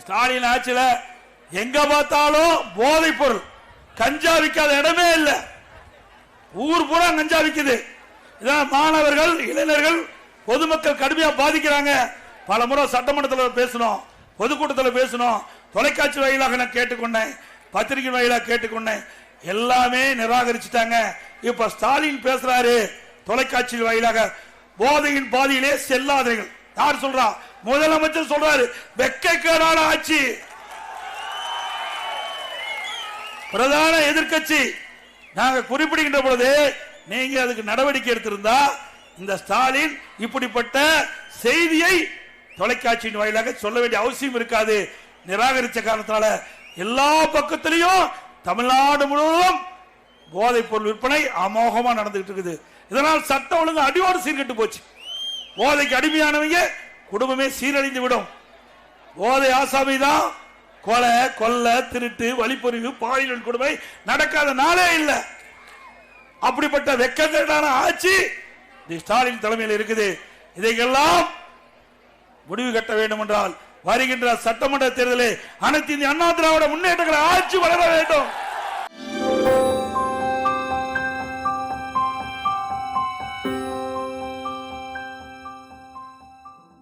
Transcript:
ஸ்டாலின் ஆட்சியில எங்க பார்த்தாலும் போதைப் பொருள், கஞ்சா விற்காத இடமே இல்லை. ஊர் பூரா கஞ்சா விற்குது. இதான் மாணவர்கள், இளைஞர்கள், பொதுமக்கள் கடுமையா பாதிக்கிறாங்க. பல முறை சட்டமன்றத்தில் பேசணும், பொதுக்கூட்டத்தில் பேசணும், தொலைக்காட்சி வாயிலாக நான் கேட்டுக்கொண்டேன், பத்திரிகை வாயிலாக கேட்டுக்கொண்டேன். எல்லாமே நிராகரிச்சுட்டாங்க. இப்ப ஸ்டாலின் பேசுறாரு தொலைக்காட்சி வாயிலாக, போதையின் பாதையிலே செல்லாதீர்கள். யார் சொல்றா? முதலமைச்சர் சொல்றாரு. வெட்கக்கேடான ஆட்சி. பிரதான எதிர்க்கட்சி நாங்க குறிப்பிடுகின்ற பொழுது நீங்க அதுக்கு நடவடிக்கை எடுத்திருந்தா இந்த ஸ்டாலின் இப்படிப்பட்ட செய்தியை தொலைக்காட்சியின் வாயிலாக சொல்ல வேண்டிய அவசியம் இருக்காது. நிராகரிச்ச காரணத்தால எல்லா பக்கத்திலையும் தமிழ்நாடு முழுவதும் போதைப் பொருள் விற்பனை அமோகமா நடந்துகிட்டு இருக்குது. இதனால் சட்டம் ஒழுங்கு அடியோடு சீர்கெட்டு போச்சு. போதைக்கு அடிமையானவங்க குடும்பமே சீரழிந்து விடும். போதை ஆசாமி தான் கொலை, கொல்ல, திருட்டு, வழிப்பறிவு, பாலியல் கொடுமை நடக்காத நாளே இல்லை. அப்படிப்பட்ட வெட்கக்கேடான ஆட்சி ஸ்டாலின் தலைமையில் இருக்குது. இதையெல்லாம் முடிவு கட்ட வேண்டும் என்றால் வருகின்ற சட்டமன்ற தேர்தலில் அனைத்து இந்திய அண்ணா திராவிட முன்னேற்ற ஆட்சி வளர வேண்டும்.